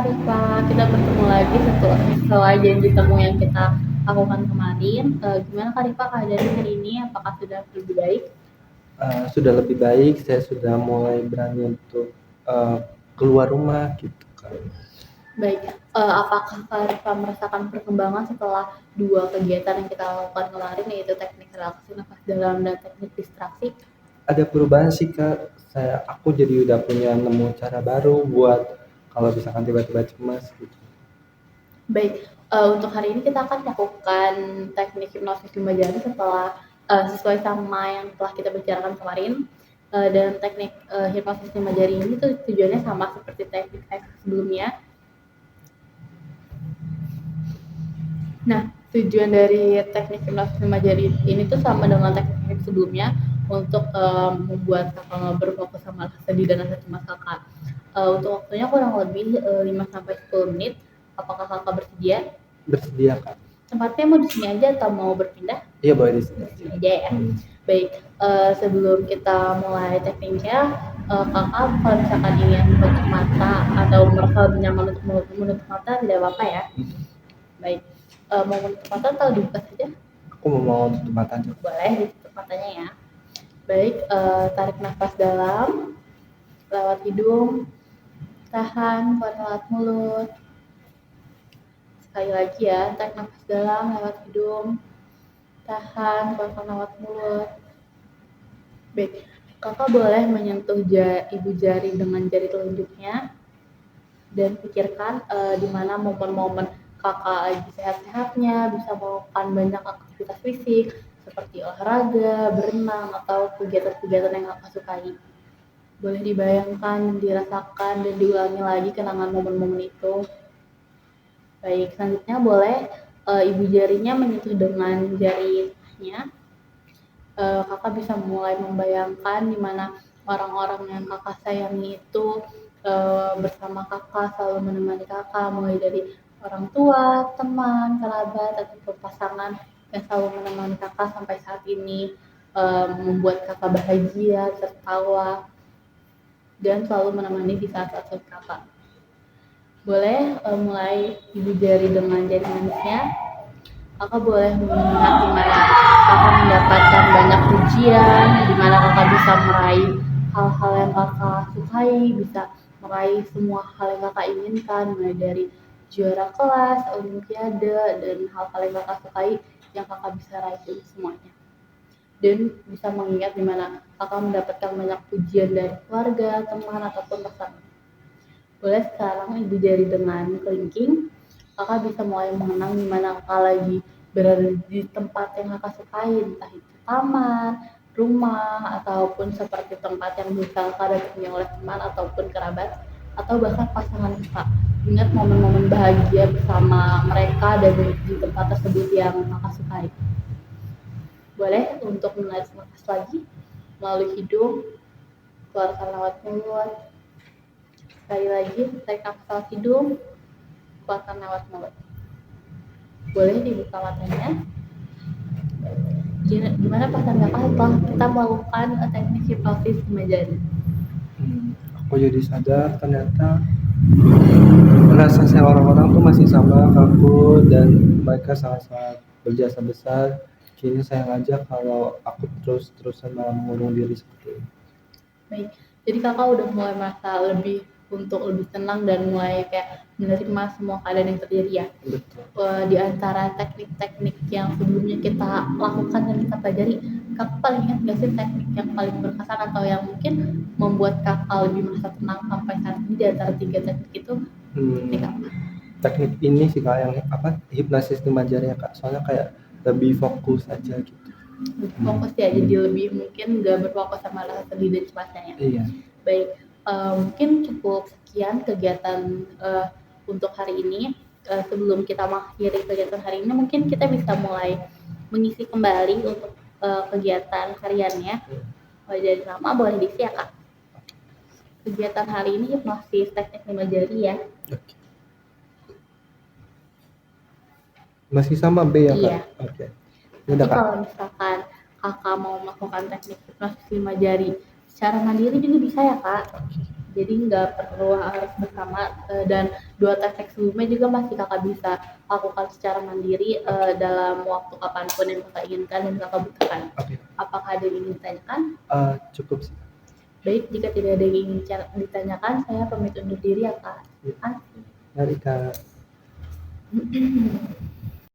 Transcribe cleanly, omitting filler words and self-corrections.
Rifa, kita bertemu lagi setelah janji temu yang kita lakukan kemarin. Gimana Kak Rifa keadaannya hari ini? Apakah sudah lebih baik? Sudah lebih baik, saya sudah mulai berani untuk keluar rumah gitu kan. Baik, apakah Kak Rifa merasakan perkembangan setelah dua kegiatan yang kita lakukan kemarin, yaitu teknik relaksasi nafas dalam dan teknik distraksi? Ada perubahan sih Kak, aku jadi udah punya nemu cara baru buat kalau misalkan tiba-tiba cemas gitu. Baik, untuk hari ini kita akan melakukan teknik hipnosis 5 jari sesuai sama yang telah kita bicarakan kemarin. Dan teknik hipnosis 5 jari ini tuh tujuannya sama seperti teknik sebelumnya. Nah, tujuan dari teknik hipnosis 5 jari ini tuh sama dengan teknik sebelumnya untuk membuat kakak berfokus sama rasa sedih dan rasa cemas kakak. Untuk waktunya kurang lebih 5-10 menit. Apakah kakak bersedia? Bersedia Kak? Tempatnya mau di sini aja atau mau berpindah? Iya boleh di sini aja ya. Baik, sebelum kita mulai tekniknya, kakak kalau misalkan ingin menutup mata atau merasa lebih nyaman untuk menutup mata tidak apa-apa ya. Baik, mau menutup mata atau dibuka saja? Aku mau tutup mata aja. Boleh ditutup matanya ya. Baik, tarik nafas dalam lewat hidung, tahan keluar lewat mulut. Sekali lagi ya, tarik nafas dalam lewat hidung, tahan keluarkan lewat mulut. Baik, kakak boleh menyentuh ibu jari dengan jari telunjuknya dan pikirkan di mana momen-momen kakak lagi sehat-sehatnya, bisa melakukan banyak aktivitas fisik seperti olahraga, berenang, atau kegiatan-kegiatan yang kakak sukai. Boleh dibayangkan, dirasakan, dan diulangi lagi kenangan momen-momen itu. Baik, selanjutnya boleh ibu jarinya menyentuh dengan jari tengahnya. Kakak bisa mulai membayangkan di mana orang-orang yang kakak sayangi itu bersama kakak, selalu menemani kakak, mulai dari orang tua, teman, kerabat, ataupun pasangan yang selalu menemani kakak sampai saat ini, membuat kakak bahagia, tertawa, dan selalu menemani di saat-saat sulit kakak. Boleh mulai ibu jari dengan jari manisnya. Kakak boleh melihat di mana kakak mendapatkan banyak pujian, di mana kakak bisa meraih hal-hal yang kakak sukai, bisa meraih semua hal yang kakak inginkan, mulai dari juara kelas, olimpiade, dan hal-hal yang kakak sukai yang kakak bisa raih itu semuanya. Dan bisa mengingat di mana kakak mendapatkan banyak pujian dari keluarga, teman, ataupun pasangan. Boleh sekarang ibu jari dengan kelingking, kakak bisa mulai mengenang di mana kakak lagi berada di tempat yang kakak sukai, entah itu taman, rumah, ataupun seperti tempat yang bisa kakak datangi oleh teman ataupun kerabat, atau bahkan pasangan kakak. Ingat momen-momen bahagia bersama mereka dan di tempat tersebut yang kakak sukai. Boleh untuk menarik nafas lagi melalui hidung, keluarkan lewat mulut. Sekali lagi, tarik nafas lewat hidung, keluarkan lewat mulut. Boleh dibuka matanya. Gimana perasaan kakak setelah kita melakukan teknik hipnosis 5 jari? Aku jadi sadar ternyata rasa saya orang-orang tuh masih sama aku dan mereka sangat-sangat berjasa besar. Kini saya ngajak kalau aku terus-terusan mengurung diri seperti ini. Baik, jadi kakak udah mulai merasa lebih tenang dan mulai kayak menerima semua keadaan yang terjadi ya. Betul. Di antara teknik-teknik yang sebelumnya kita lakukan dan kita pelajari, kakak paling ingat nggak sih teknik yang paling berkesan atau yang mungkin membuat kakak lebih merasa tenang sampai saat ini di antara 3 teknik itu? Teknik ini sih Kak, yang hipnosis 5 jari ya Kak, soalnya kayak lebih fokus aja gitu. Fokus ya, jadi lebih mungkin nggak berfokus sama rasa sedih dan cemasnya ya. Iya. Baik, mungkin cukup sekian kegiatan untuk hari ini. Sebelum kita mengakhiri kegiatan hari ini, mungkin kita bisa mulai mengisi kembali untuk kegiatan hariannya. Jadi nama boleh diisi ya Kak. Kegiatan hari ini hipnosis teknik 5 jari ya. Oke. Masih sama B ya Kak? Iya. Oke. Jadi kalau misalkan kakak mau melakukan teknik hipnosis 5 jari secara mandiri juga bisa ya Kak. Jadi nggak perlu harus bersama, dan 2 teknik sebelumnya juga masih Kakak bisa lakukan secara mandiri, dalam waktu kapanpun yang Kakak inginkan dan Kakak butuhkan. Oke. Apakah ada yang ingin ditanyakan? Cukup sih. Baik, jika tidak ada yang ingin ditanyakan, saya pamit undur diri ya, Kak. Mari Kak.